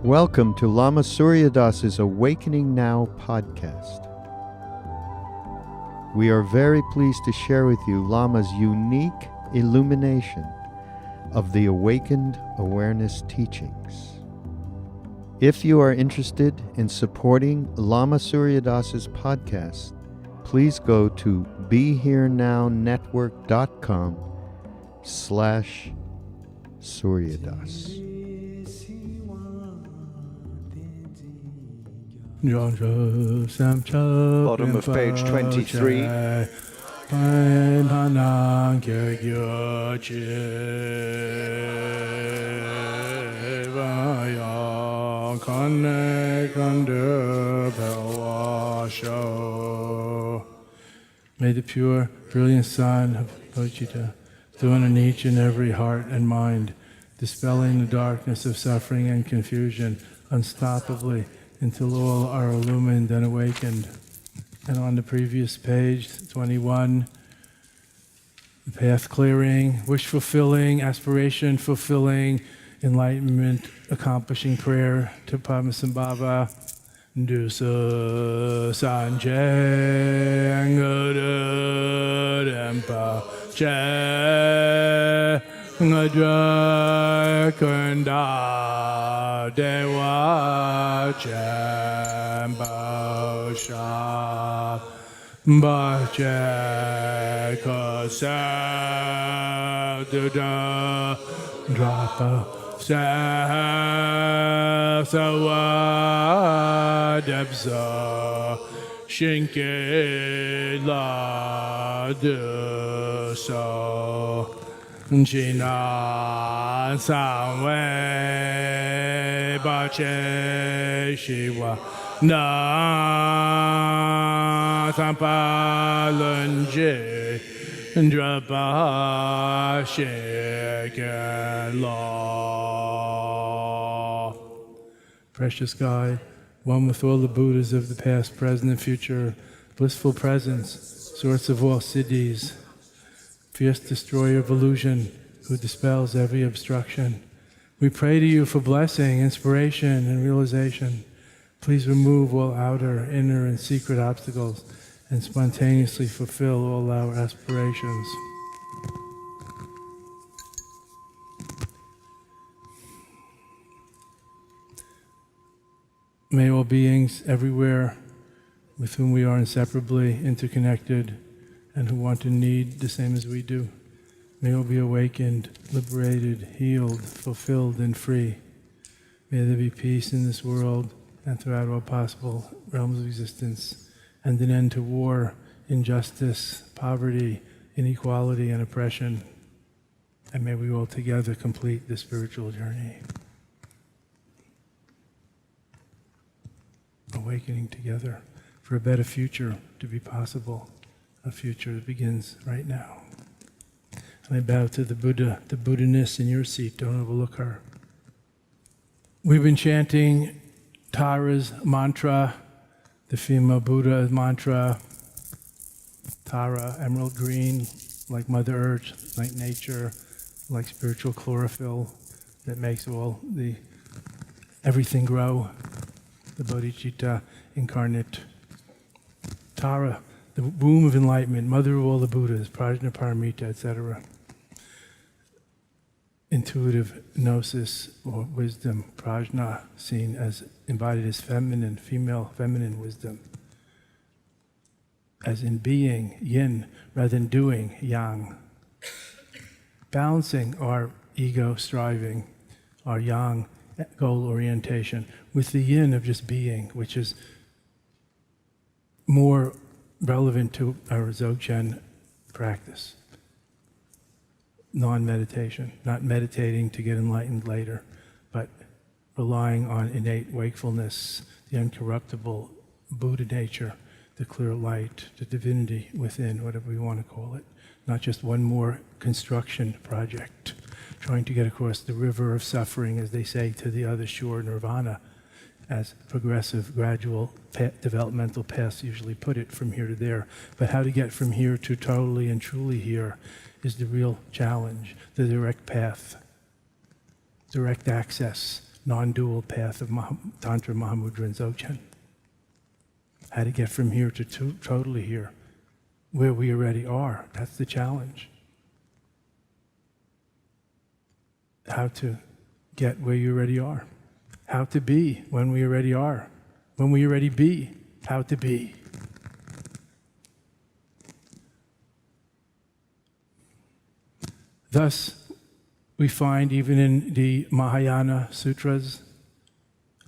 Welcome to Lama Surya Das's Awakening Now podcast. We are very pleased to share with you Lama's unique illumination of the awakened awareness teachings. If you are interested in supporting Lama Surya Das's podcast, please go to BeHereNow.com/Suryadas. Bottom of page 23. May the pure, brilliant sun of Bodhicitta dawn in each and every heart and mind, dispelling the darkness of suffering and confusion unstoppably, until all are illumined and awakened. And on the previous page, 21, the path clearing, wish fulfilling, aspiration fulfilling, enlightenment accomplishing prayer to Padmasambhava. Dusa Sanjay Anguru Dempa Che Ngadra Kunda Dewa Chamba Sha Bache Kosa Duda Drapa Sawa Debsa Shinke La Duso Jina Sanwe Bache Shiva Na Sampalunje Drapa Sheke La. Precious guide, one with all the Buddhas of the past, present, and future, blissful presence, source of all siddhis, fierce destroyer of illusion, who dispels every obstruction. We pray to you for blessing, inspiration, and realization. Please remove all outer, inner, and secret obstacles and spontaneously fulfill all our aspirations. May all beings everywhere with whom we are inseparably interconnected and who want and need the same as we do, may all be awakened, liberated, healed, fulfilled, and free. May there be peace in this world and throughout all possible realms of existence, and an end to war, injustice, poverty, inequality, and oppression. And may we all together complete the spiritual journey. Awakening together for a better future to be possible, a future that begins right now. And I bow to the Buddha, the Buddha-ness in your seat. Don't overlook her. We've been chanting Tara's mantra, the female Buddha mantra. Tara, emerald green, like Mother Earth, like nature, like spiritual chlorophyll that makes everything grow. The bodhicitta incarnate. Tara, the womb of enlightenment, mother of all the Buddhas, prajna paramita, etc. Intuitive gnosis or wisdom, prajna, seen as embodied as feminine, female, feminine wisdom. As in being, yin, rather than doing, yang. Balancing our ego striving, our yang goal orientation, with the yin of just being, which is more relevant to our Dzogchen practice. Non-meditation, not meditating to get enlightened later, but relying on innate wakefulness, the uncorruptible Buddha nature, the clear light, the divinity within, whatever we want to call it. Not just one more construction project, trying to get across the river of suffering, as they say, to the other shore, nirvana, as progressive, gradual developmental paths usually put it, from here to there. But how to get from here to totally and truly here is the real challenge, the direct path, direct access, non-dual path of Tantra, Mahamudra, and Dzogchen. How to get from here to totally here, where we already are. That's the challenge. How to get where you already are. How to be when we already are. When we already be, how to be. Thus, we find even in the Mahayana Sutras,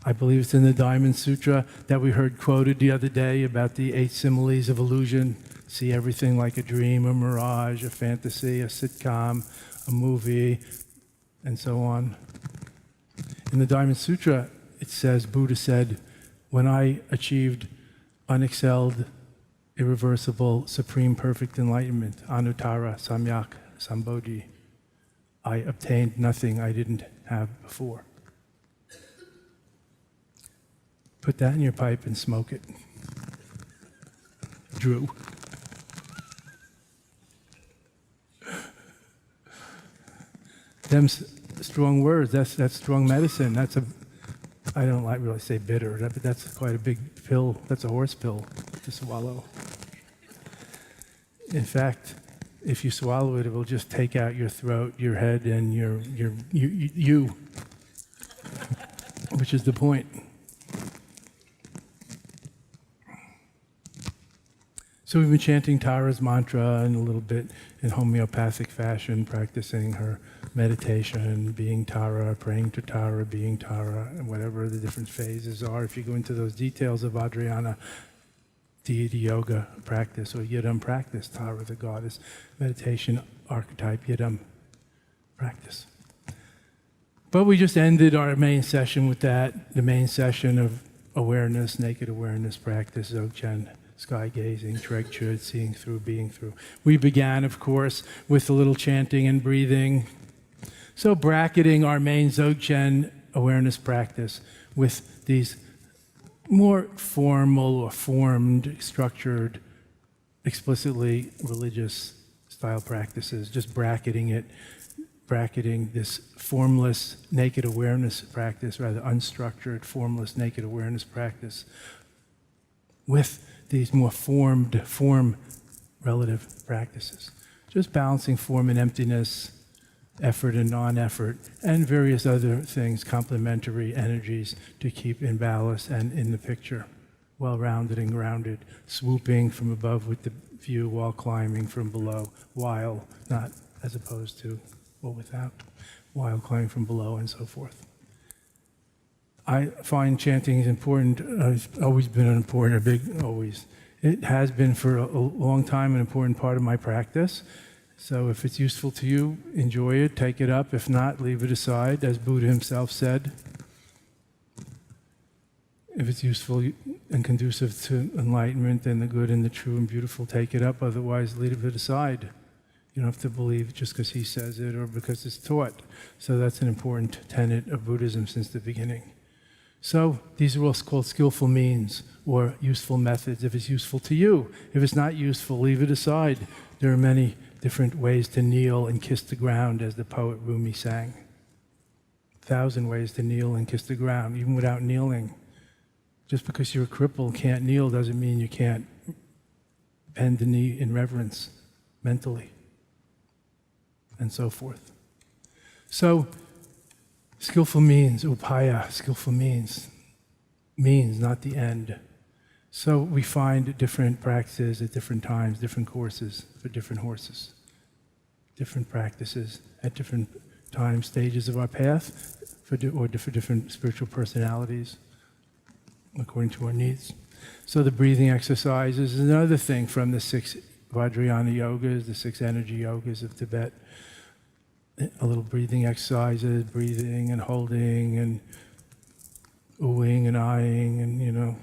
I believe it's in the Diamond Sutra that we heard quoted the other day about the 8 similes of illusion. See everything like a dream, a mirage, a fantasy, a sitcom, a movie, and so on. In the Diamond Sutra, it says, Buddha said, when I achieved unexcelled, irreversible, supreme perfect enlightenment, anuttara samyak sambodhi, I obtained nothing I didn't have before. Put that in your pipe and smoke it. Drew. Them strong words, that's strong medicine. I don't like really say bitter, but that's quite a big pill. That's a horse pill to swallow. In fact, if you swallow it, it will just take out your throat, your head, and you, which is the point. So we've been chanting Tara's mantra and a little bit in homeopathic fashion, practicing her meditation, being Tara, praying to Tara, being Tara, and whatever the different phases are. If you go into those details of Vajrayana deity yoga practice or Yidam practice, Tara the goddess, meditation archetype, Yidam practice. But we just ended our main session with that, the main session of awareness, naked awareness practice, Dzogchen, sky gazing, Treg Chud, seeing through, being through. We began, of course, with a little chanting and breathing. So bracketing our main Dzogchen awareness practice with these more formal or formed, structured, explicitly religious style practices, just bracketing this formless naked awareness practice, rather unstructured, formless naked awareness practice with these more formed, form-relative practices. Just balancing form and emptiness, effort and non-effort, and various other things, complementary energies to keep in balance and in the picture, well-rounded and grounded, swooping from above with the view while climbing from below, while, not as opposed to or without, while climbing from below and so forth. I find chanting is important. It's always been It has been for a long time an important part of my practice. So if it's useful to you, enjoy it, take it up. If not, leave it aside, as Buddha himself said. If it's useful and conducive to enlightenment and the good and the true and beautiful, take it up. Otherwise, leave it aside. You don't have to believe just because he says it or because it's taught. So that's an important tenet of Buddhism since the beginning. So these are what's called skillful means or useful methods if it's useful to you. If it's not useful, leave it aside. There are many different ways to kneel and kiss the ground, as the poet Rumi sang. 1,000 ways to kneel and kiss the ground, even without kneeling. Just because you're a cripple and can't kneel doesn't mean you can't bend the knee in reverence mentally, and so forth. So, skillful means, upaya, skillful means, not the end. So we find different practices at different times, different courses for different horses, different practices at different time stages of our path for different spiritual personalities according to our needs. So the breathing exercises is another thing from the 6 Vajrayana yogas, the 6 energy yogas of Tibet. A little breathing exercises, breathing and holding and oohing and eyeing, and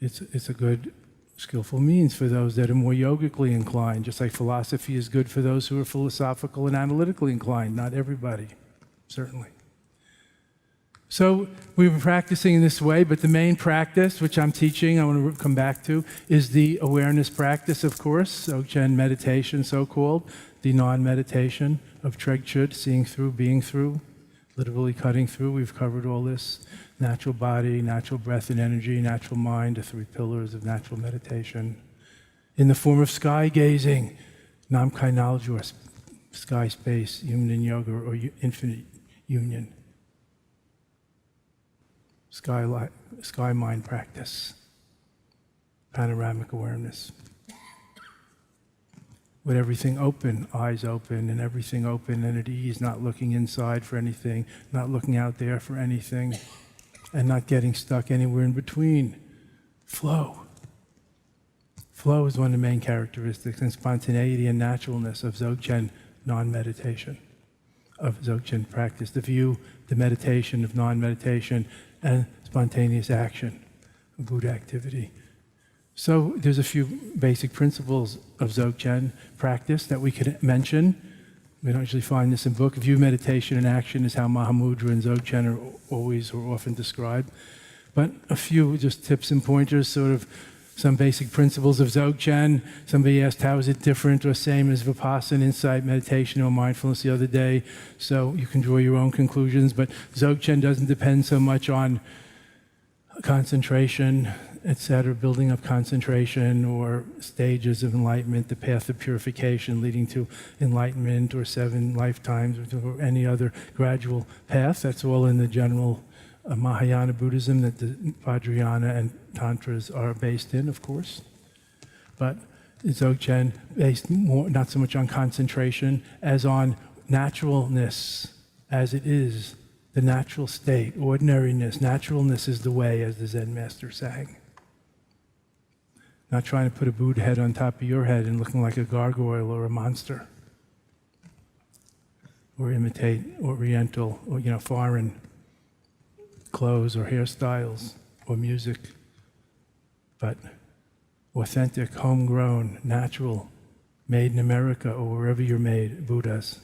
it's a good skillful means for those that are more yogically inclined, just like philosophy is good for those who are philosophical and analytically inclined. Not everybody, certainly. So we've been practicing in this way, but the main practice, which I'm teaching, I want to come back to, is the awareness practice, of course, Dzogchen meditation, so-called, the non-meditation of Treg Chud, seeing through, being through, literally cutting through. We've covered all this. Natural body, natural breath and energy, natural mind, the three pillars of natural meditation. In the form of sky gazing, Namkai knowledge or sky space, human in yoga or infinite union. Sky mind practice. Panoramic awareness. With everything open, eyes open, and everything open and at ease, not looking inside for anything, not looking out there for anything, and not getting stuck anywhere in between. Flow. Flow is one of the main characteristics and spontaneity and naturalness of Dzogchen non-meditation, of Dzogchen practice. The view, the meditation of non-meditation, and spontaneous action, Buddha activity. So there's a few basic principles of Dzogchen practice that we could mention. We don't usually find this in book. View, meditation, and action is how Mahamudra and Dzogchen are always or often described. But a few just tips and pointers, sort of some basic principles of Dzogchen. Somebody asked, how is it different or same as Vipassana, insight, meditation, or mindfulness the other day? So you can draw your own conclusions. But Dzogchen doesn't depend so much on concentration, etc., building up concentration or stages of enlightenment, the path of purification leading to enlightenment or 7 lifetimes or any other gradual path. That's all in the general Mahayana Buddhism that the Vajrayana and Tantras are based in, of course. But Dzogchen based more, not so much on concentration as on naturalness as it is, the natural state, ordinariness. Naturalness is the way, as the Zen master sang. Not trying to put a Buddha head on top of your head and looking like a gargoyle or a monster. Or imitate Oriental or foreign clothes or hairstyles or music. But authentic, homegrown, natural, made in America or wherever you're made, Buddhas.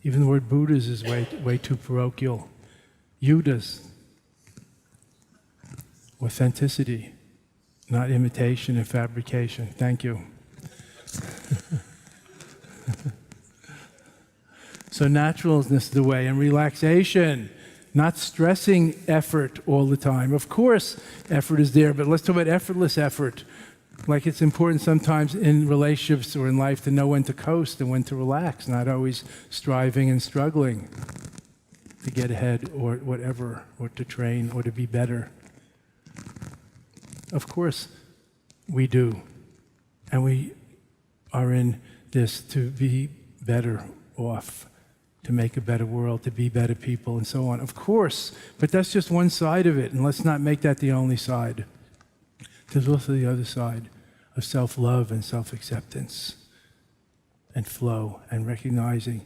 Even the word Buddhas is way too parochial. Yuddhas. Authenticity. Not imitation and fabrication. Thank you. So naturalness is the way, and relaxation, not stressing effort all the time. Of course, effort is there, but let's talk about effortless effort. Like it's important sometimes in relationships or in life to know when to coast and when to relax, not always striving and struggling to get ahead or whatever, or to train or to be better. Of course, we do. And we are in this to be better off, to make a better world, to be better people, and so on. Of course, but that's just one side of it, and let's not make that the only side. There's also the other side of self-love and self-acceptance and flow and recognizing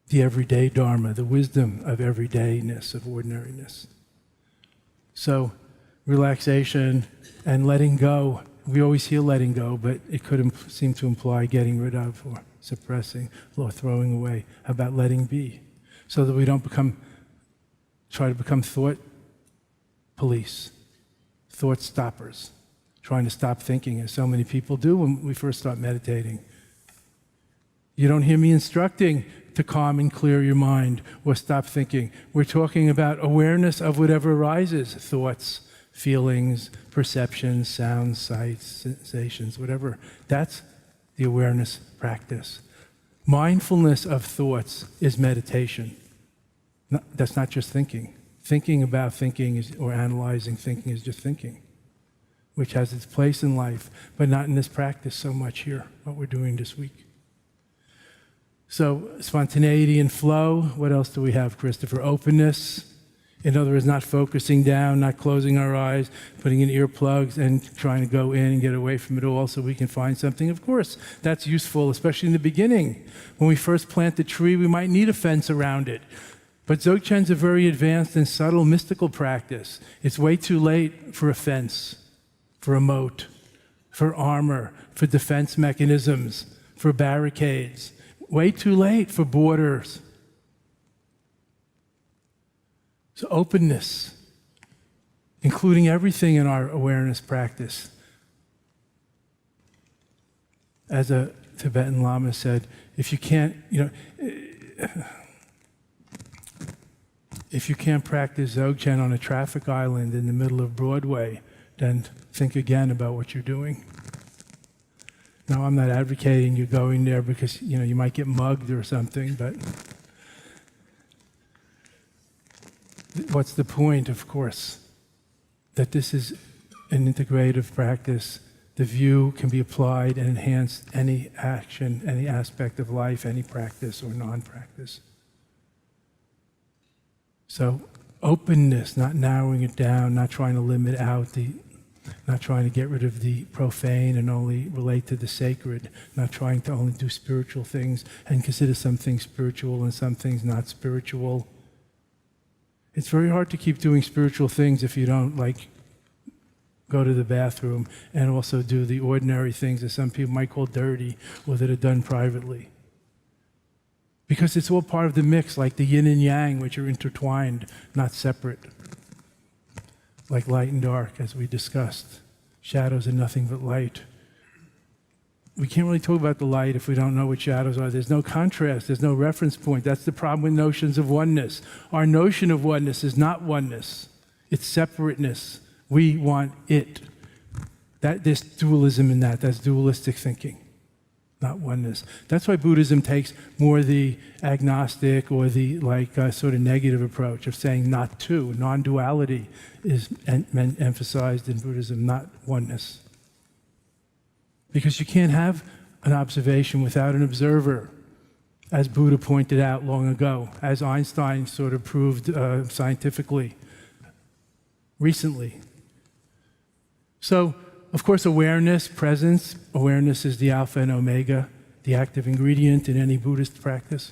the everyday Dharma, the wisdom of everydayness, of ordinariness. So relaxation and letting go. We always hear letting go, but it could seem to imply getting rid of or suppressing or throwing away. How about letting be? So that we don't try to become thought police, thought stoppers, trying to stop thinking, as so many people do when we first start meditating. You don't hear me instructing to calm and clear your mind or stop thinking. We're talking about awareness of whatever arises, thoughts, feelings, perceptions, sounds, sights, sensations, whatever. That's the awareness practice. Mindfulness of thoughts is meditation. That's not just thinking. Thinking about thinking or analyzing thinking is just thinking, which has its place in life, but not in this practice so much here, what we're doing this week. So spontaneity and flow. What else do we have, Christopher? Openness. In other words, not focusing down, not closing our eyes, putting in earplugs and trying to go in and get away from it all so we can find something. Of course, that's useful, especially in the beginning. When we first plant the tree, we might need a fence around it. But Dzogchen's a very advanced and subtle mystical practice. It's way too late for a fence, for a moat, for armor, for defense mechanisms, for barricades. Way too late for borders. So openness, including everything in our awareness practice. As a Tibetan Lama said, if you can't, if you can't practice Dzogchen on a traffic island in the middle of Broadway, then think again about what you're doing. Now, I'm not advocating you going there because, you might get mugged or something, but what's the point, of course? That this is an integrative practice. The view can be applied and enhanced any action, any aspect of life, any practice or non-practice. So openness, not narrowing it down, not trying to limit out not trying to get rid of the profane and only relate to the sacred, not trying to only do spiritual things and consider some things spiritual and some things not spiritual. It's very hard to keep doing spiritual things if you don't, go to the bathroom and also do the ordinary things that some people might call dirty or that are done privately. Because it's all part of the mix, like the yin and yang, which are intertwined, not separate. Like light and dark, as we discussed. Shadows are nothing but light. We can't really talk about the light if we don't know what shadows are. There's no contrast, there's no reference point. That's the problem with notions of oneness. Our notion of oneness is not oneness. It's separateness. We want it. There's dualism in that. That's dualistic thinking, not oneness. That's why Buddhism takes more the agnostic or the sort of negative approach of saying not two. Non-duality is emphasized in Buddhism, not oneness. Because you can't have an observation without an observer, as Buddha pointed out long ago, as Einstein sort of proved scientifically recently. So, of course, awareness, presence. Awareness is the alpha and omega, the active ingredient in any Buddhist practice.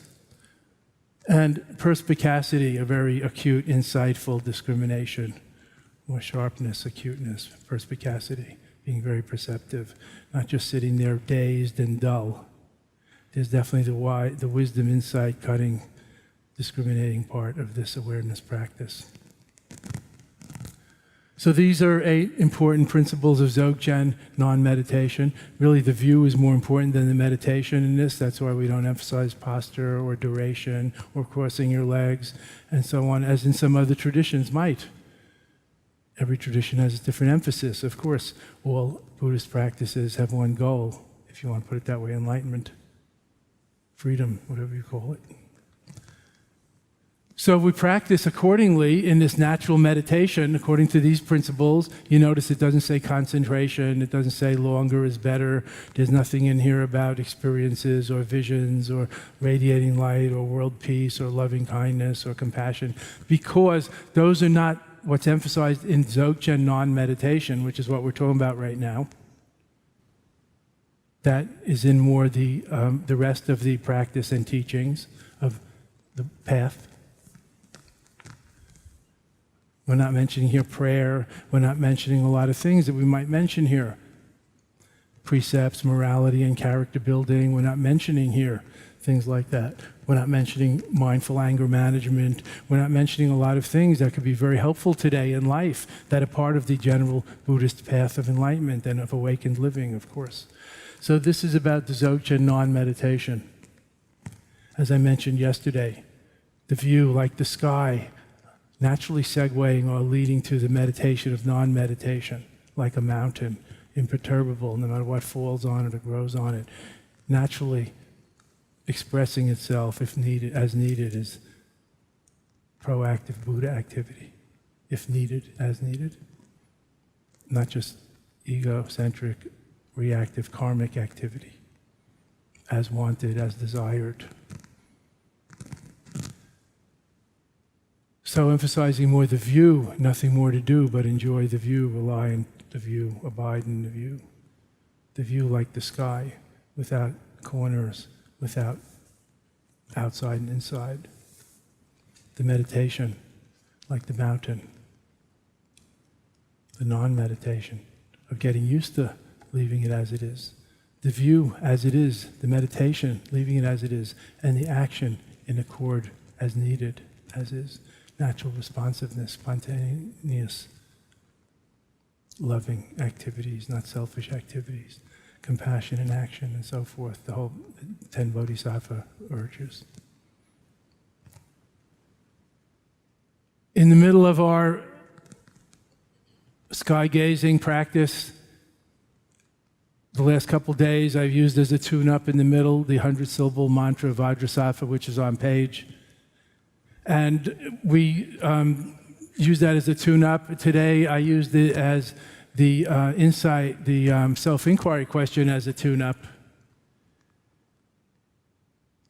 And perspicacity, a very acute, insightful discrimination, or sharpness, acuteness, perspicacity, being very perceptive, not just sitting there dazed and dull. There's definitely the wisdom, insight, cutting, discriminating part of this awareness practice. So these are 8 important principles of Dzogchen non-meditation. Really, the view is more important than the meditation in this. That's why we don't emphasize posture or duration or crossing your legs and so on, as in some other traditions might. Every tradition has a different emphasis. Of course, all Buddhist practices have one goal, if you want to put it that way: enlightenment, freedom, whatever you call it. So we practice accordingly in this natural meditation, according to these principles. You notice it doesn't say concentration, it doesn't say longer is better. There's nothing in here about experiences or visions or radiating light or world peace or loving kindness or compassion, because those are not what's emphasized in Dzogchen non-meditation, which is what we're talking about right now. That is in more the rest of the practice and teachings of the path. We're not mentioning here prayer. We're not mentioning a lot of things that we might mention here. Precepts, morality, and character building. We're not mentioning here things like that. We're not mentioning mindful anger management. We're not mentioning a lot of things that could be very helpful today in life that are part of the general Buddhist path of enlightenment and of awakened living, of course. So this is about the Dzogchen non-meditation. As I mentioned yesterday, the view like the sky, naturally segueing or leading to the meditation of non-meditation, like a mountain, imperturbable, no matter what falls on it or grows on it, naturally expressing itself if needed, as needed, is proactive Buddha activity, if needed, as needed, not just egocentric, reactive karmic activity, as wanted, as desired. So emphasizing more the view, nothing more to do but enjoy the view, rely on the view, abide in the view. The view like the sky, without corners, without outside and inside. The meditation like the mountain. The non-meditation of getting used to leaving it as it is. The view as it is, the meditation, leaving it as it is, and the action in accord as needed, as is. Natural responsiveness, spontaneous, loving activities, not selfish activities, compassion in action, and so forth, the whole 10 bodhisattva urges. middle of our sky gazing practice, the last couple days I've used as a tune-up in the middle the 100-syllable mantra Vajrasattva, which is on page. And we use that as a tune-up. Today I used it as the insight, the self-inquiry question as a tune-up,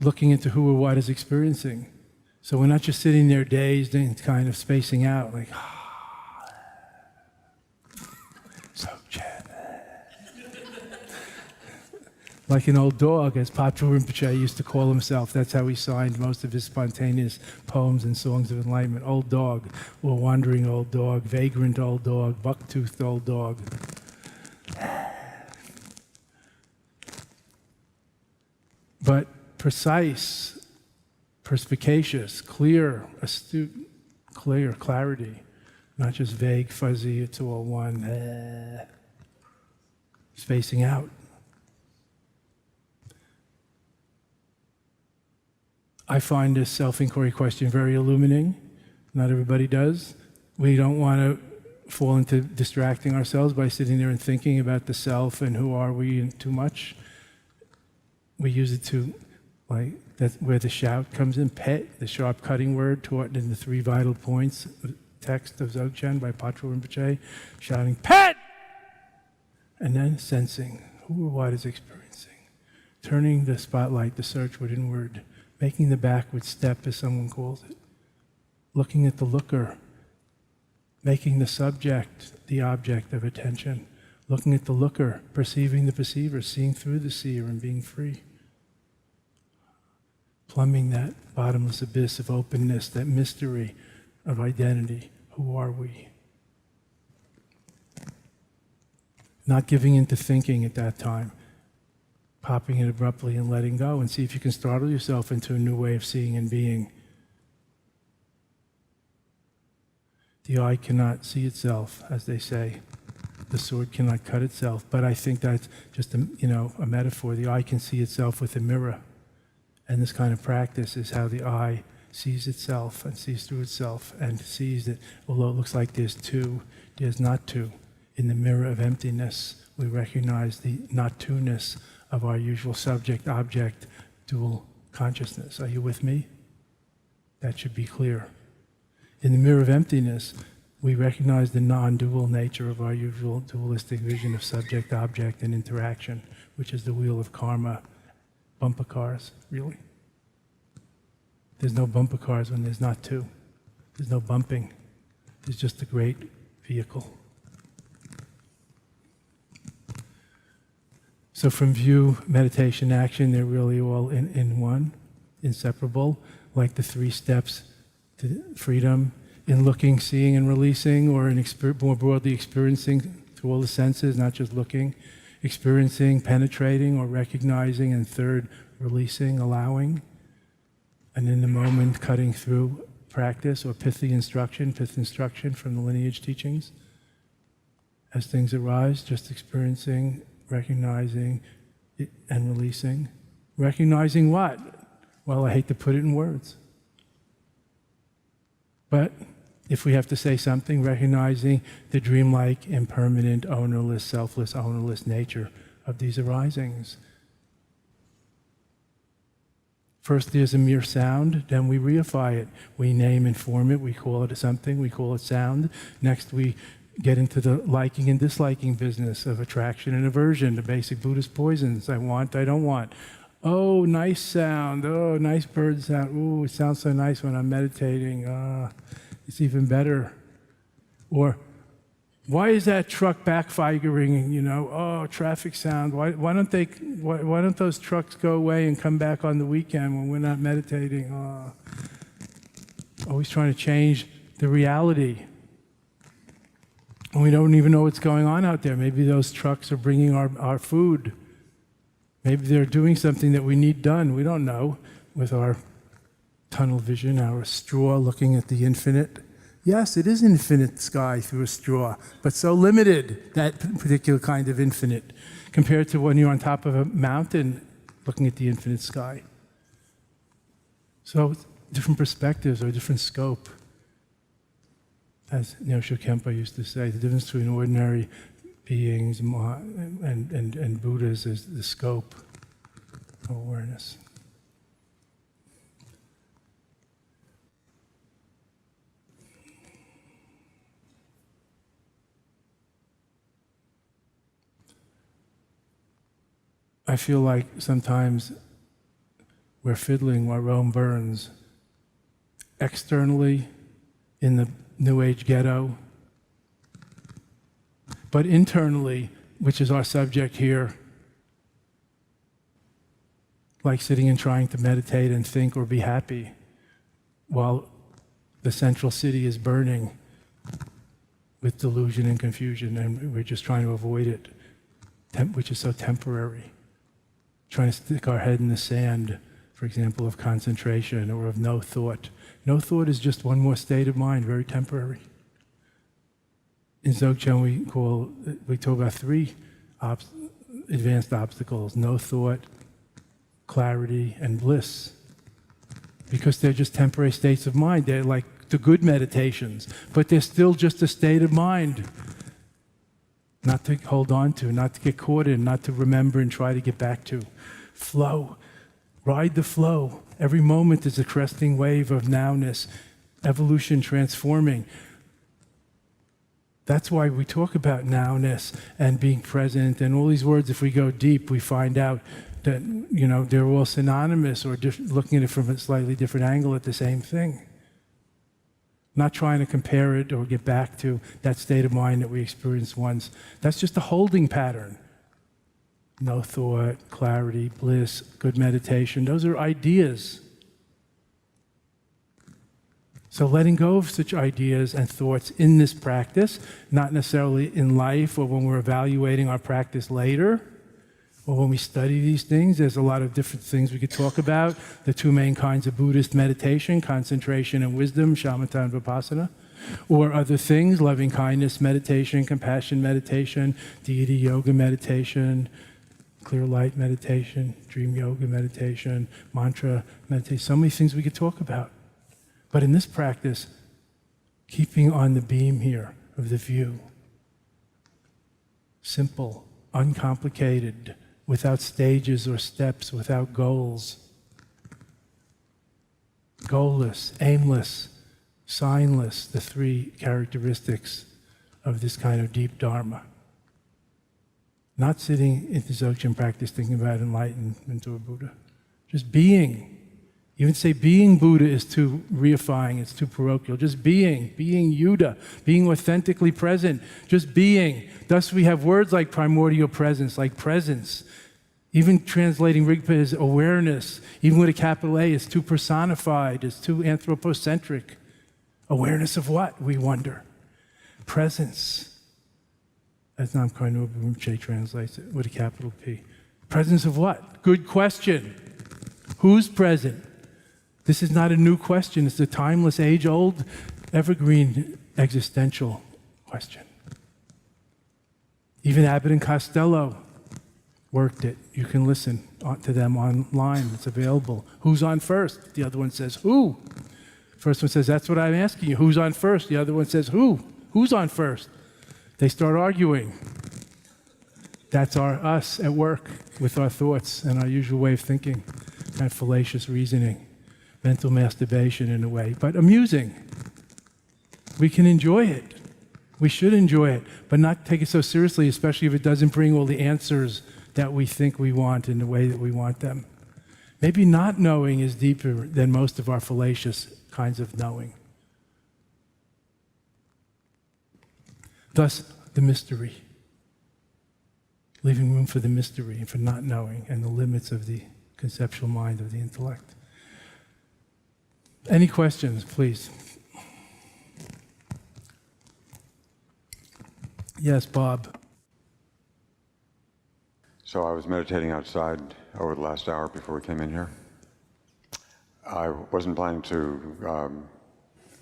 looking into who or what is experiencing. So we're not just sitting there dazed and kind of spacing out, like, Dzogchen. Like an old dog, as Patrul Rinpoche used to call himself. That's how he signed most of his spontaneous poems and songs of enlightenment. Old dog, or wandering old dog, vagrant old dog, buck-toothed old dog. But precise, perspicacious, clear, astute, clear, clarity. Not just vague, fuzzy, it's all one. Spacing out. I find this self-inquiry question very illuminating. Not everybody does. We don't want to fall into distracting ourselves by sitting there and thinking about the self and who are we and too much. We use it to, like, that's where the shout comes in, pet, the sharp cutting word taught in the 3 vital points text of Dzogchen by Patrul Rinpoche, shouting, pet! And then sensing who or what is experiencing. Turning the spotlight, the searchward inward, making the backward step, as someone calls it. Looking at the looker, making the subject the object of attention. Looking at the looker, perceiving the perceiver, seeing through the seer and being free. Plumbing that bottomless abyss of openness, that mystery of identity. Who are we? Not giving into thinking at that time. Popping it abruptly and letting go, and see if you can startle yourself into a new way of seeing and being. The eye cannot see itself, as they say. The sword cannot cut itself, but I think that's just a metaphor. The eye can see itself with a mirror, and this kind of practice is how the eye sees itself and sees through itself and sees that although it looks like there's two, there's not two. In the mirror of emptiness, we recognize the not two-ness of our usual subject-object dual consciousness. Are you with me? That should be clear. In the mirror of emptiness, we recognize the non-dual nature of our usual dualistic vision of subject-object and interaction, which is the wheel of karma. Bumper cars, really? There's no bumper cars when there's not two. There's no bumping. There's just a great vehicle. So from view, meditation, action, they're really all in one, inseparable, like the 3 steps to freedom, in looking, seeing, and releasing, or in more broadly experiencing through all the senses, not just looking, experiencing, penetrating, or recognizing, and third, releasing, allowing, and in the moment cutting through practice or pith instruction from the lineage teachings. As things arise, just experiencing, recognizing it and releasing. Recognizing what? Well, I hate to put it in words. But if we have to say something, recognizing the dreamlike, impermanent, ownerless, selfless, ownerless nature of these arisings. First there's a mere sound, then we reify it. We name and form it, we call it something, we call it sound. Next we get into the liking and disliking business of attraction and aversion, the basic Buddhist poisons. I want, I don't want. Oh, nice sound. Oh, nice bird sound. Ooh, it sounds so nice when I'm meditating. It's even better. Or, why is that truck backfiring? Oh, traffic sound. Why don't those trucks go away and come back on the weekend when we're not meditating? Always trying to change the reality. And we don't even know what's going on out there. Maybe those trucks are bringing our food. Maybe they're doing something that we need done. We don't know. With our tunnel vision, our straw looking at the infinite. Yes, it is infinite sky through a straw, but so limited, that particular kind of infinite, compared to when you're on top of a mountain looking at the infinite sky. So different perspectives or different scope. as Nyosho Kempo used to say, the difference between ordinary beings and Buddhas is the scope of awareness. I feel like sometimes we're fiddling while Rome burns. Externally, in the New Age ghetto, but internally, which is our subject here, like sitting and trying to meditate and think or be happy while the central city is burning with delusion and confusion, and we're just trying to avoid it, which is so temporary. Trying to stick our head in the sand, for example, of concentration or of no thought. No thought is just one more state of mind, very temporary. In Dzogchen, we talk about three advanced obstacles: no thought, clarity, and bliss. Because they're just temporary states of mind. They're like the good meditations, but they're still just a state of mind. Not to hold on to, not to get caught in, not to remember and try to get back to. Flow. Ride the flow. Every moment is a cresting wave of nowness, evolution transforming. That's why we talk about nowness and being present and all these words. If we go deep, we find out that, they're all synonymous or looking at it from a slightly different angle at the same thing. Not trying to compare it or get back to that state of mind that we experienced once. That's just a holding pattern. No thought, clarity, bliss, good meditation. Those are ideas. So letting go of such ideas and thoughts in this practice, not necessarily in life or when we're evaluating our practice later, or when we study these things. There's a lot of different things we could talk about. The two main kinds of Buddhist meditation, concentration and wisdom, shamatha and vipassana, or other things, loving kindness meditation, compassion meditation, deity yoga meditation, clear light meditation, dream yoga meditation, mantra meditation. So many things we could talk about. But in this practice, keeping on the beam here of the view, simple, uncomplicated, without stages or steps, without goals, goalless, aimless, signless, the three characteristics of this kind of deep Dharma. Not sitting in the Dzogchen practice thinking about enlightenment or Buddha. Just being. Even say being Buddha is too reifying, it's too parochial. Just being Yuddha, being authentically present, just being. Thus we have words like primordial presence, like presence. Even translating Rigpa as awareness, even with a capital A, is too personified, it's too anthropocentric. Awareness of what, we wonder? Presence. As Namkhai Rinpoche translates it with a capital P. Presence of what? Good question. Who's present? This is not a new question. It's a timeless, age-old, evergreen existential question. Even Abbott and Costello worked it. You can listen to them online. It's available. Who's on first? The other one says, who? First one says, that's what I'm asking you. Who's on first? The other one says, who? Who's on first? They start arguing. That's us at work with our thoughts and our usual way of thinking, kind of fallacious reasoning, mental masturbation in a way, but amusing. We can enjoy it. We should enjoy it, but not take it so seriously, especially if it doesn't bring all the answers that we think we want in the way that we want them. Maybe not knowing is deeper than most of our fallacious kinds of knowing. Thus, the mystery. Leaving room for the mystery and for not knowing and the limits of the conceptual mind of the intellect. Any questions, please? Yes, Bob. So I was meditating outside over the last hour before we came in here. I wasn't planning to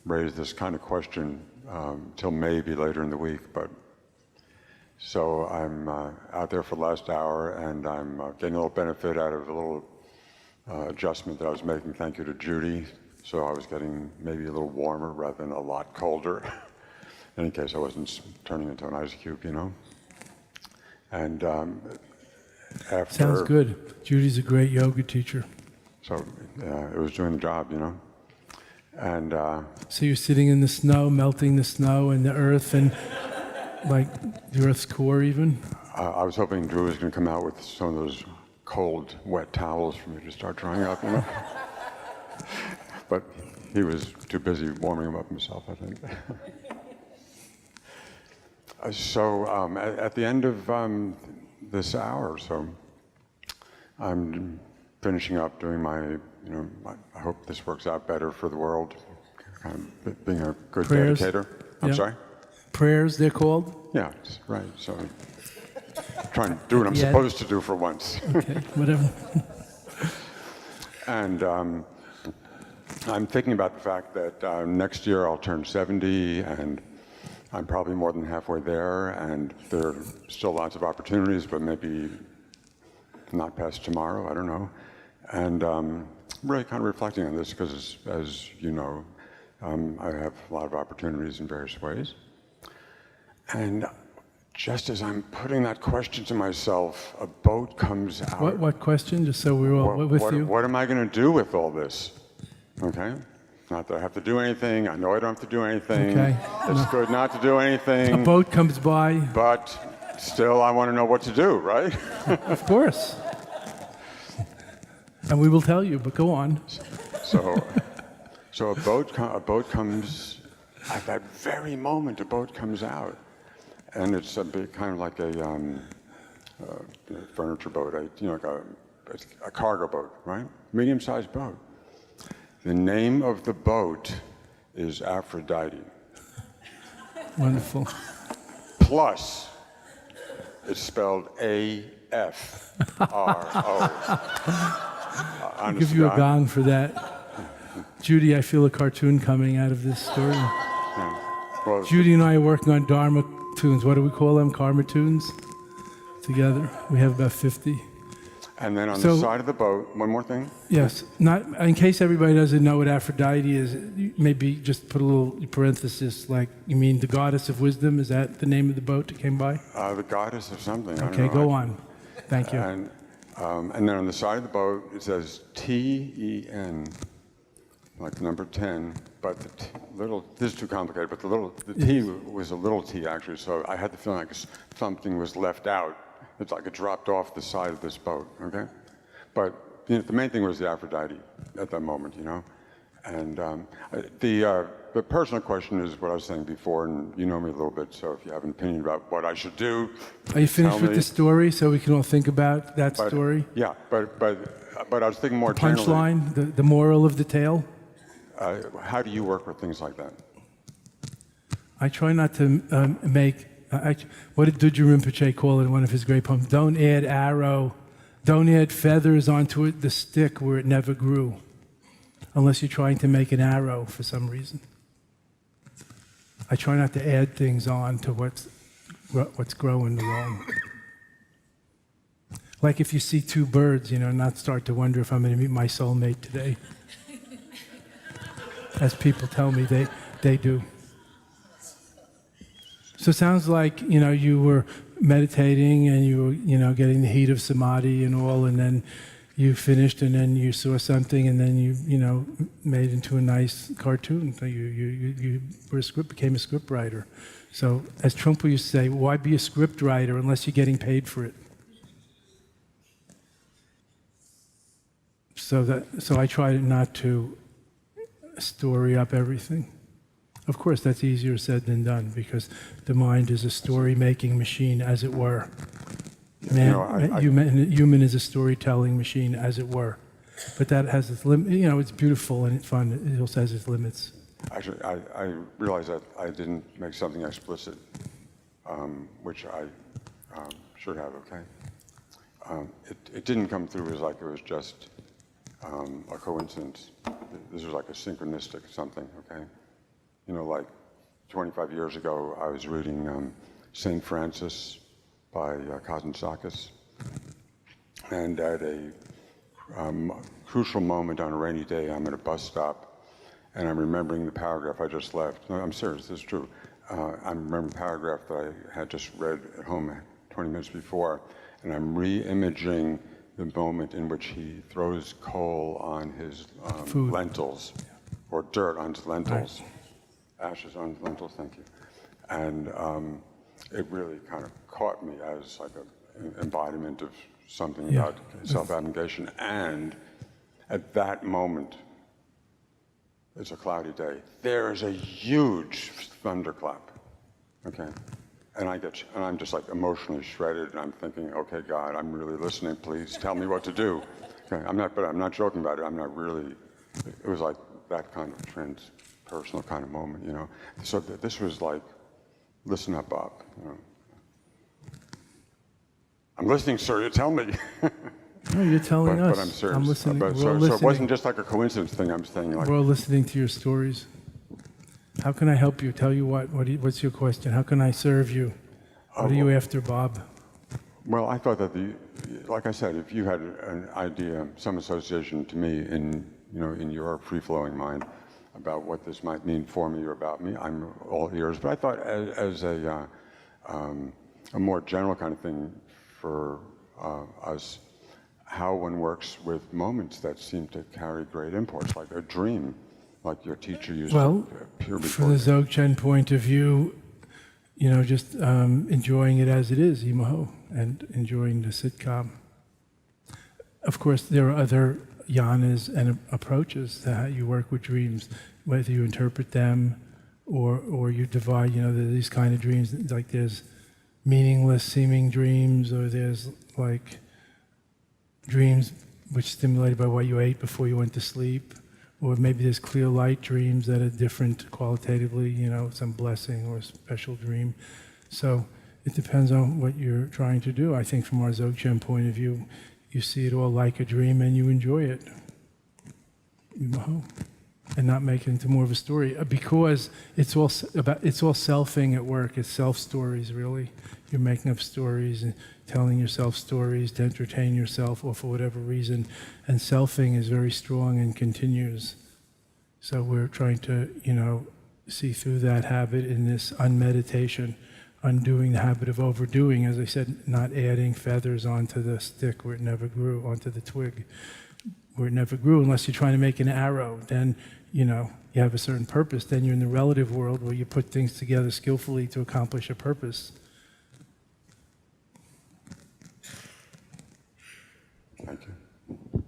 raise this kind of question till maybe later in the week, but so I'm out there for the last hour, and I'm getting a little benefit out of a little adjustment that I was making. Thank you to Judy. So I was getting maybe a little warmer rather than a lot colder. in any case, I wasn't turning into an ice cube, you know. And after... Sounds good. Judy's a great yoga teacher. So it was doing the job, you know. And so you're sitting in the snow, melting the snow and the earth, and like the earth's core even? I was hoping Drew was going to come out with some of those cold, wet towels for me to start drying up, you know. But he was too busy warming them up himself, I think. So at the end of this hour or so, I'm finishing up doing my, you know, I hope this works out better for the world, kind of being a good prayers. dedicator. I'm sorry? Prayers, they're called? Yeah, right. So trying to do what I'm supposed to do for once. Okay, whatever. And I'm thinking about the fact that next year I'll turn 70, and I'm probably more than halfway there, and there are still lots of opportunities, but maybe not past tomorrow, I don't know. And really kind of reflecting on this because, as you know, I have a lot of opportunities in various ways. And just as I'm putting that question to myself, a boat comes out. What question? Just so we're all with you. What am I going to do with all this? Okay? Not that I have to do anything. I know I don't have to do anything. Okay. It's good not to do anything. A boat comes by. But still, I want to know what to do, right? Of course. And we will tell you, but go on. So a boat comes, at that very moment, a boat comes out. And it's a big, kind of like a furniture boat, like a cargo boat, right? Medium-sized boat. The name of the boat is Aphrodite. Wonderful. Plus, it's spelled A-F-R-O. I'll give you a gong for that. Judy, I feel a cartoon coming out of this story. Yeah. Well, Judy and I are working on Dharma tunes. What do we call them? Karma tunes? Together. We have about 50. And then on the side of the boat, one more thing? Yes. Not in case everybody doesn't know what Aphrodite is, maybe just put a little parenthesis, like, you mean the goddess of wisdom? Is that the name of the boat that came by? The goddess of something. Okay, go on. Thank you. And then on the side of the boat, it says T-E-N, like the number 10, but this is too complicated, but the T was a little t actually, so I had the feeling like something was left out. It's like it dropped off the side of this boat, okay? But you know, the main thing was the Aphrodite at that moment, you know? And the personal question is what I was saying before, and you know me a little bit, so if you have an opinion about what I should do, are you finished with the story so we can all think about that story? Yeah, but I was thinking more generally. Punchline, the moral of the tale? How do you work with things like that? I try not to make, what did Dudja Rinpoche call it in one of his great poems? Don't add feathers onto the stick where it never grew, unless you're trying to make an arrow for some reason. I try not to add things on to what's growing along. Like if you see two birds, not start to wonder if I'm going to meet my soulmate today. As people tell me they do. So it sounds like, you were meditating and you were, getting the heat of samadhi and all, and then you finished and then you saw something and then you made it into a nice cartoon. So you became a script writer. So as Trungpa used to say, why be a script writer unless you're getting paid for it? So I tried not to story up everything. Of course, that's easier said than done because the mind is a story-making machine, as it were. Human is a storytelling machine, as it were. But that has its limit. It's beautiful and it's fun. It also has its limits. Actually, I realized that I didn't make something explicit, which I should have. Okay. It didn't come through as like it was just a coincidence. This was like a synchronistic something, okay? Like 25 years ago, I was reading St. Francis by Kazantzakis, and at a crucial moment on a rainy day, I'm at a bus stop, and I'm remembering the paragraph I just left. No, I'm serious, this is true. I remember a paragraph that I had just read at home 20 minutes before, and I'm re-imaging the moment in which he throws coal on his lentils, or dirt on his lentils, ashes on his lentils, thank you. And it really kind of caught me as like an embodiment of something about self-abnegation. And at that moment, it's a cloudy day, there is a huge thunderclap, okay? And I'm just like emotionally shredded, and I'm thinking, okay, God, I'm really listening, please tell me what to do. Okay, but I'm not joking about it, I'm not really, it was like that kind of transpersonal kind of moment, you know? So this was like, listen up, Bob, you know? I'm listening, Surya, tell me. No, you're telling us. But I'm serious. I'm listening. So it wasn't just like a coincidence thing, I'm saying like... We're all listening to your stories. How can I help you? Tell you what's your question? How can I serve you? What are you after, Bob? Well, I thought that like I said, if you had an idea, some association to me in your free-flowing mind about what this might mean for me or about me, I'm all ears. But I thought as a more general kind of thing for us, how one works with moments that seem to carry great import, like a dream, like your teacher used to appear before. From the Dzogchen point of view, just enjoying it as it is, imaho, and enjoying the sitcom. Of course, there are other yanas and approaches to how you work with dreams, whether you interpret them or you divide, these kind of dreams, like there's meaningless seeming dreams, or there's like dreams which stimulated by what you ate before you went to sleep, or maybe there's clear light dreams that are different qualitatively, some blessing or a special dream. So it depends on what you're trying to do. I think from our Dzogchen point of view, you see it all like a dream and you enjoy it. And not make it into more of a story, because it's all selfing at work. It's self stories, really. You're making up stories and telling yourself stories to entertain yourself, or for whatever reason. And selfing is very strong and continues. So we're trying to, see through that habit in this unmeditation, undoing the habit of overdoing. As I said, not adding feathers onto the stick where it never grew, onto the twig where it never grew, unless you're trying to make an arrow. Then you have a certain purpose. Then you're in the relative world where you put things together skillfully to accomplish a purpose. Thank you.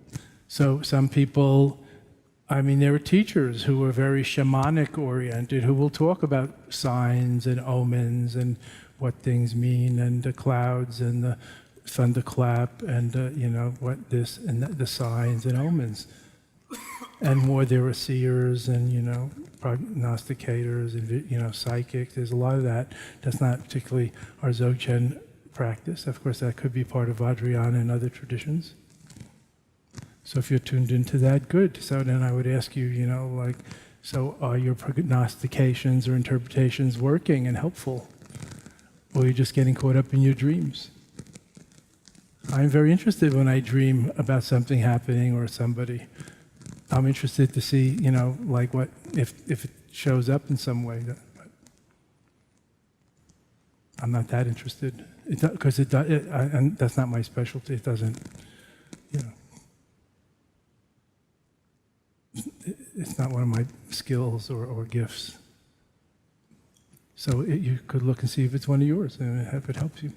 So some people, there are teachers who are very shamanic oriented, who will talk about signs and omens and what things mean, and the clouds and the thunderclap and what this and the signs and omens. And more, there are seers and prognosticators and psychics. There's a lot of that. That's not particularly our Dzogchen practice. Of course, that could be part of Vajrayana and other traditions. So if you're tuned into that, good. So then I would ask you, so are your prognostications or interpretations working and helpful? Or are you just getting caught up in your dreams? I'm very interested when I dream about something happening or somebody. I'm interested to see, what if it shows up in some way. But I'm not that interested, because and that's not my specialty. It doesn't, it's not one of my skills or gifts. So you could look and see if it's one of yours, and if it helps you.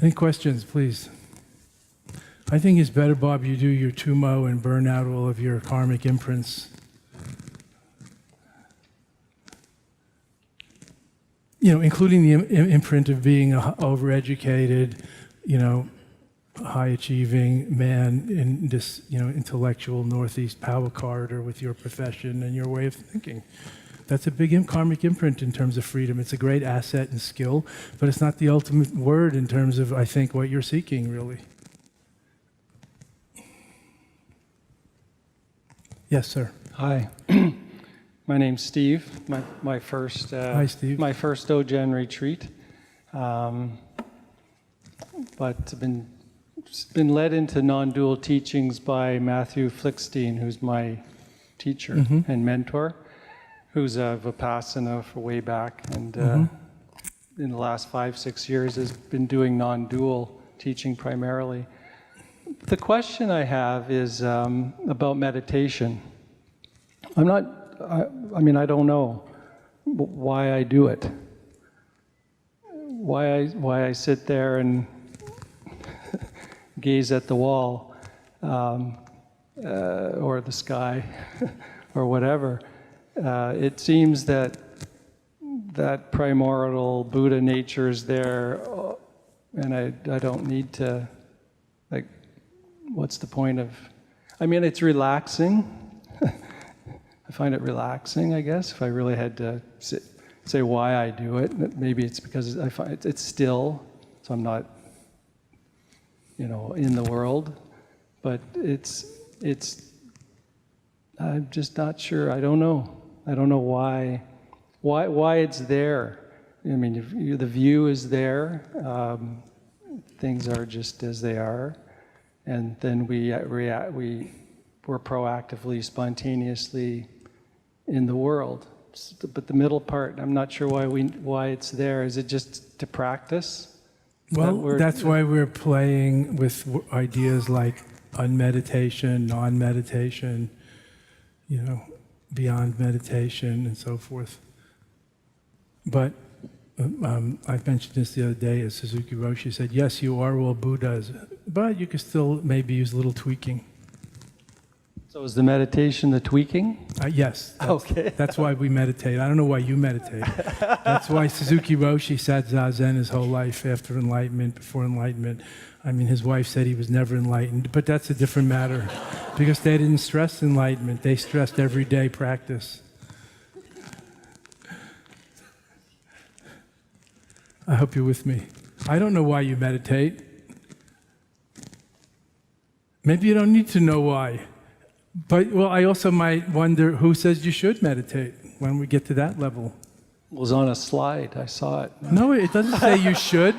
Any questions, please? I think it's better, Bob, you do your tumo and burn out all of your karmic imprints. Including the imprint of being an overeducated, high-achieving man in this, intellectual Northeast power corridor with your profession and your way of thinking. That's a big karmic imprint in terms of freedom. It's a great asset and skill, but it's not the ultimate word in terms of, I think, what you're seeking, really. Yes, sir. Hi. My name's Steve. My first Hi, Steve. My first Dzogchen retreat. But been led into non-dual teachings by Matthew Flickstein, who's my teacher and mentor, who's a Vipassana for way back, and in the last 5-6 years has been doing non-dual teaching primarily. The question I have is about meditation. I don't know why I do it. Why I sit there and gaze at the wall or the sky or whatever. It seems that primordial Buddha nature is there, and I don't need to, like, what's the point of, it's relaxing. I find it relaxing, I guess, if I really had to say why I do it. Maybe it's because I find it's still, so I'm not, in the world. But I'm just not sure. I don't know why it's there. The view is there. Things are just as they are, and then we're proactively, spontaneously in the world. But the middle part, I'm not sure why it's there. Is it just to practice? Well, that's why we're playing with ideas like unmeditation, non-meditation, beyond meditation, and so forth. But I mentioned this the other day, as Suzuki Roshi said, yes, you are all Buddhas, but you could still maybe use a little tweaking. So is the meditation the tweaking? Yes. Okay. That's why we meditate. I don't know why you meditate. That's why Suzuki Roshi sat Zazen his whole life after enlightenment, before enlightenment. His wife said he was never enlightened, but that's a different matter because they didn't stress enlightenment. They stressed everyday practice. I hope you're with me. I don't know why you meditate. Maybe you don't need to know why. But, I also might wonder who says you should meditate when we get to that level. It was on a slide. I saw it. No, it doesn't say you should.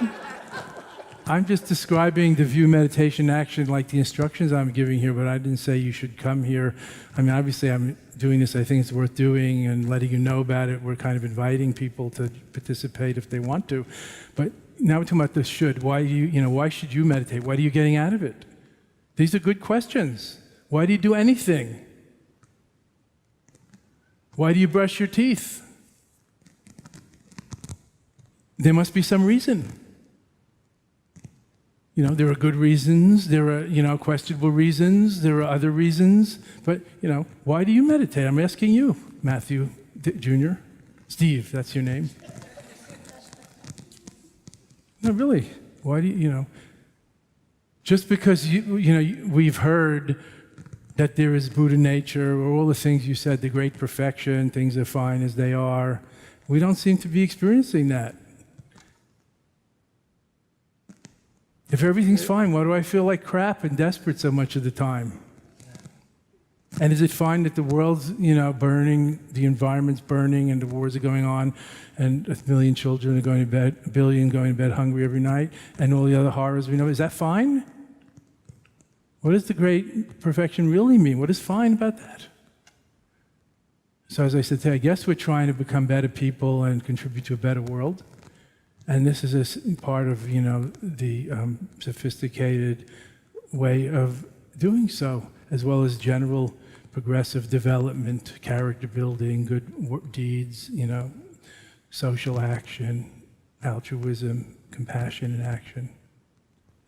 I'm just describing the view meditation action like the instructions I'm giving here, but I didn't say you should come here. Obviously I'm doing this, I think it's worth doing and letting you know about it. We're kind of inviting people to participate if they want to. But now we're talking about the should. Why should you meditate? What are you getting out of it? These are good questions. Why do you do anything? Why do you brush your teeth? There must be some reason. There are good reasons, there are, questionable reasons, there are other reasons, but, why do you meditate? I'm asking you, Matthew Jr. Steve, that's your name. No, really, why do you, just because, we've heard that there is Buddha nature, or all the things you said, the great perfection, things are fine as they are, we don't seem to be experiencing that. If everything's fine, why do I feel like crap and desperate so much of the time? And is it fine that the world's, burning, the environment's burning, and the wars are going on, and 1 million children are going to bed, 1 billion going to bed hungry every night, and all the other horrors we know? Is that fine? What does the great perfection really mean? What is fine about that? So as I said today, I guess we're trying to become better people and contribute to a better world. And this is a part of, the sophisticated way of doing so, as well as general progressive development, character building, good deeds, social action, altruism, compassion in action,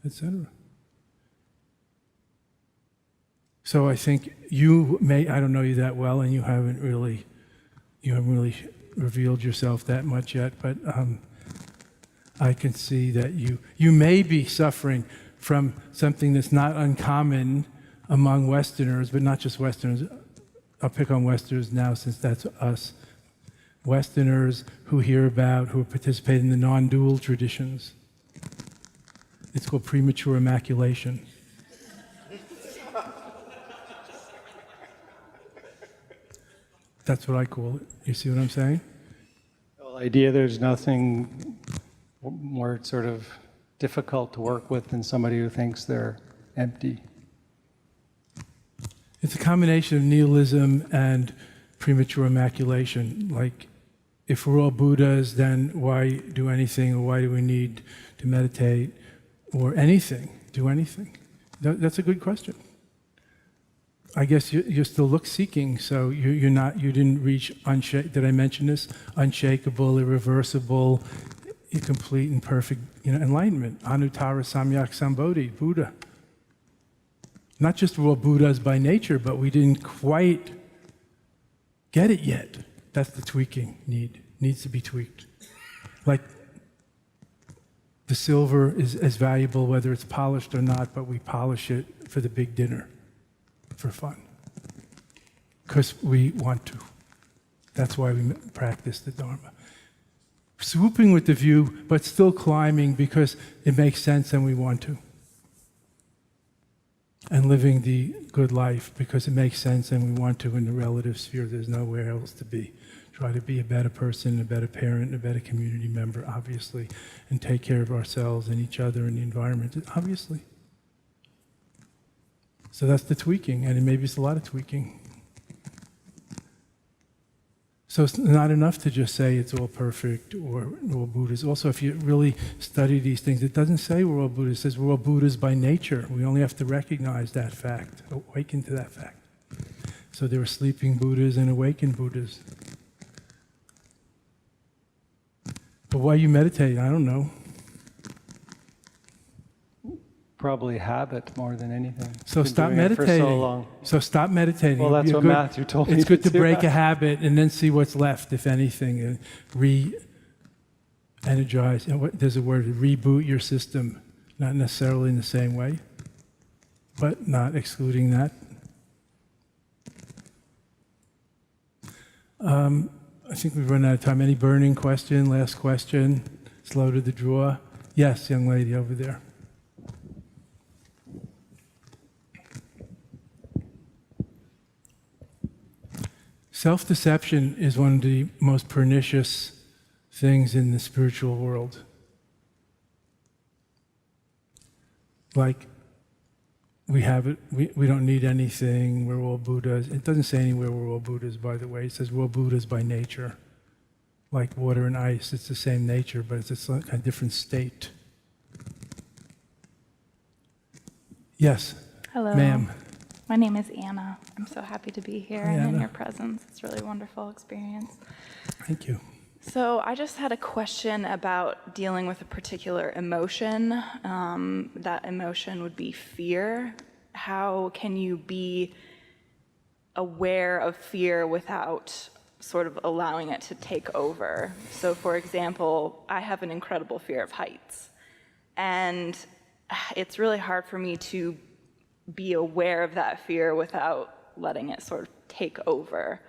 etc. So I think I don't know you that well, and you haven't really revealed yourself that much yet, but I can see that you may be suffering from something that's not uncommon among Westerners, but not just Westerners. I'll pick on Westerners now since that's us. Westerners who participate in the non-dual traditions. It's called premature immaculation. That's what I call it. You see what I'm saying? The whole idea there's nothing more sort of difficult to work with than somebody who thinks they're empty. It's a combination of nihilism and premature immaculation. Like, if we're all Buddhas, then why do anything, or why do we need to meditate, or anything, do anything? That's a good question. I guess you're still seeking, so you didn't reach did I mention this? Unshakable, irreversible, complete and perfect enlightenment. Anuttara Samyak Sambodhi, Buddha. Not just we're all Buddhas by nature, but we didn't quite get it yet. That's the tweaking needs to be tweaked. Like, the silver is as valuable whether it's polished or not, but we polish it for the big dinner, for fun. Because we want to. That's why we practice the Dharma. Swooping with the view, but still climbing because it makes sense and we want to. And living the good life because it makes sense and we want to in the relative sphere. There's nowhere else to be. Try to be a better person, a better parent, a better community member, obviously, and take care of ourselves and each other and the environment, obviously. So that's the tweaking, and maybe it's a lot of tweaking. So it's not enough to just say it's all perfect or all Buddhas. Also, if you really study these things, it doesn't say we're all Buddhas. It says we're all Buddhas by nature. We only have to recognize that fact, awaken to that fact. So there are sleeping Buddhas and awakened Buddhas. But why you meditate? I don't know. Probably habit more than anything. So Been stop doing it meditating. For so long. So stop meditating. Well, that's what Matthew told me. It's good to do. break a habit and then see what's left, if anything, and re-energize. There's a word, reboot your system. Not necessarily in the same way, but not excluding that. I think we've run out of time. Any burning question? Last question? Slow to the draw. Yes, young lady over there. Self-deception is one of the most pernicious things in the spiritual world. Like, we have it, we don't need anything, we're all Buddhas. It doesn't say anywhere we're all Buddhas, by the way. It says we're all Buddhas by nature. Like water and ice, it's the same nature, but it's a different state. Yes? Hello. Ma'am. My name is Anna. I'm so happy to be here Hi, and in Anna. your presence. It's really a wonderful experience. Thank you. So I just had a question about dealing with a particular emotion. That emotion would be fear. How can you be aware of fear without sort of allowing it to take over? So for example, I have an incredible fear of heights. And it's really hard for me to be aware of that fear without letting it sort of take over.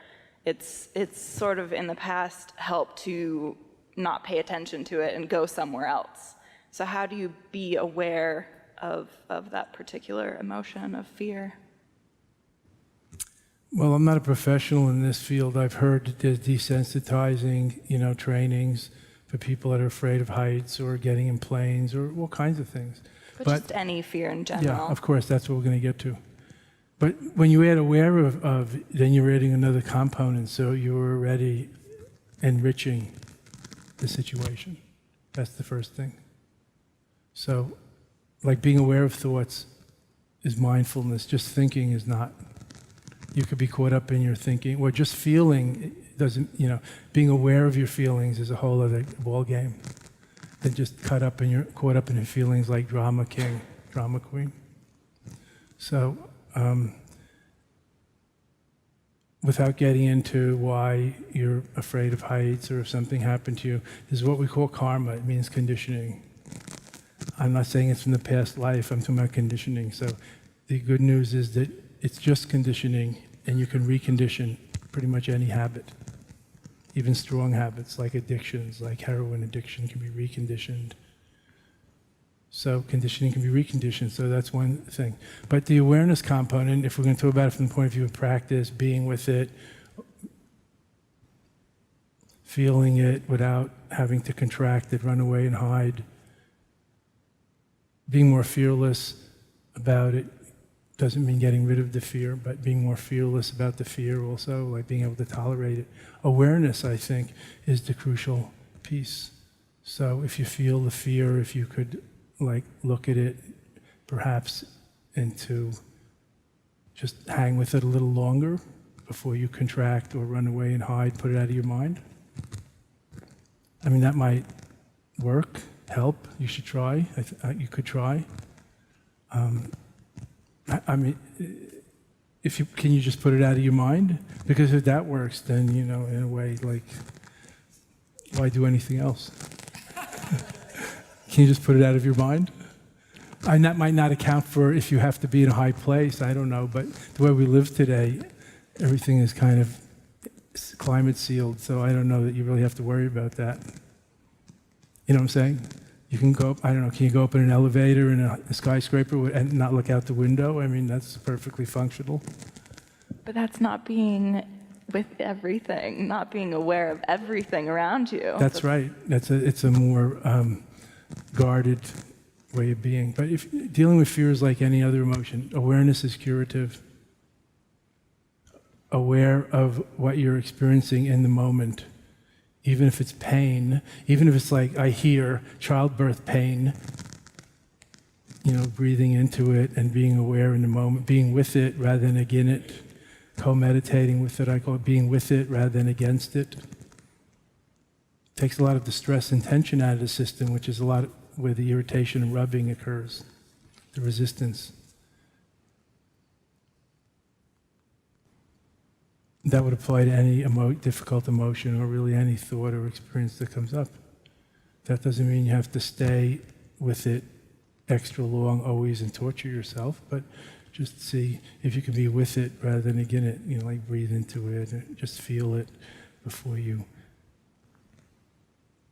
It's sort of in the past helped to not pay attention to it and go somewhere else. So how do you be aware of that particular emotion of fear? Well, I'm not a professional in this field. I've heard that there's desensitizing, trainings for people that are afraid of heights or getting in planes or all kinds of things. But just any fear in general. Yeah, of course, that's what we're going to get to. But when you add aware of, then you're adding another component, so you're already enriching the situation. That's the first thing. So, like being aware of thoughts is mindfulness. Just thinking is not. You could be caught up in your thinking, or just feeling doesn't, being aware of your feelings is a whole other ball game than just caught up in your feelings like drama king, drama queen. So, without getting into why you're afraid of heights or if something happened to you, this is what we call karma. It means conditioning. I'm not saying it's from the past life, I'm talking about conditioning. So the good news is that it's just conditioning, and you can recondition pretty much any habit. Even strong habits like addictions, like heroin addiction can be reconditioned. So conditioning can be reconditioned, so that's one thing. But the awareness component, if we're going to talk about it from the point of view of practice, being with it, feeling it without having to contract it, run away and hide, being more fearless about it, doesn't mean getting rid of the fear, but being more fearless about the fear also, like being able to tolerate it. Awareness, I think, is the crucial piece. So if you feel the fear, if you could like look at it perhaps and to just hang with it a little longer before you contract or run away and hide, put it out of your mind. I mean, that might work, help. You should try. You could try. I mean, can you just put it out of your mind? Because if that works, then, you know, in a way, like, why do anything else? Can you just put it out of your mind? And that might not account for if you have to be in a high place, I don't know, but the way we live today, everything is kind of climate sealed, so I don't know that you really have to worry about that. You know what I'm saying? You can go up, I don't know, can you go up in an elevator in a skyscraper and not look out the window? I mean, that's perfectly functional. But that's not being with everything, not being aware of everything around you. That's right. It's a more guarded way of being. But if dealing with fear is like any other emotion, awareness is curative. Aware of what you're experiencing in the moment, even if it's pain, even if it's like I hear childbirth pain, you know, breathing into it and being aware in the moment, being with it rather than against it, co-meditating with it. I call it being with it rather than against it. Takes a lot of the stress and tension out of the system, which is a lot where the irritation and rubbing occurs, the resistance. That would apply to any difficult emotion or really any thought or experience that comes up. That doesn't mean you have to stay with it extra long always and torture yourself, but just see if you can be with it rather than against it, you know, like breathe into it and just feel it before you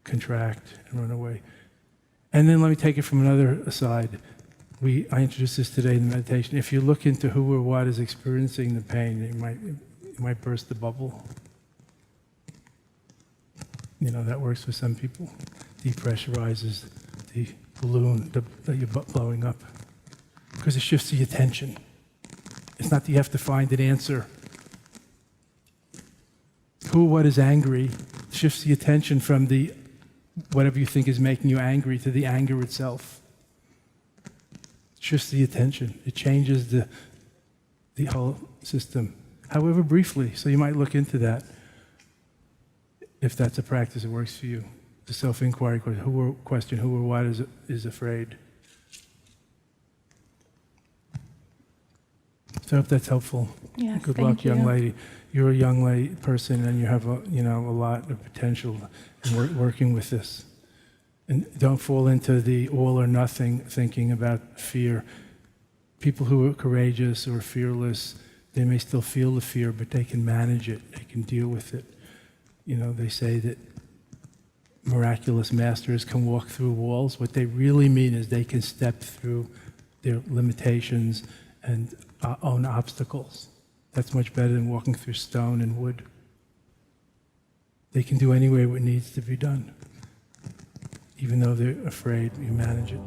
contract and run away. And then let me take it from another side. I introduced this today in the meditation. If you look into who or what is experiencing the pain, you might burst the bubble. You know, that works for some people. Depressurizes the balloon that you're blowing up. Because it shifts the attention. It's not that you have to find an answer. Who or what is angry shifts the attention from the whatever you think is making you angry to the anger itself. It shifts the attention. It changes the whole system. However briefly, so you might look into that if that's a practice that works for you. The self-inquiry question, who or what is afraid. So I hope that's helpful. Yes, Good thank luck, young you. lady. You're a young person and you have a lot of potential in working with this. And don't fall into the all or nothing thinking about fear. People who are courageous or fearless, they may still feel the fear, but they can manage it. They can deal with it. You know, they say that miraculous masters can walk through walls. What they really mean is they can step through their limitations and own obstacles. That's much better than walking through stone and wood. They can do anyway what needs to be done. Even though they're afraid, you manage it.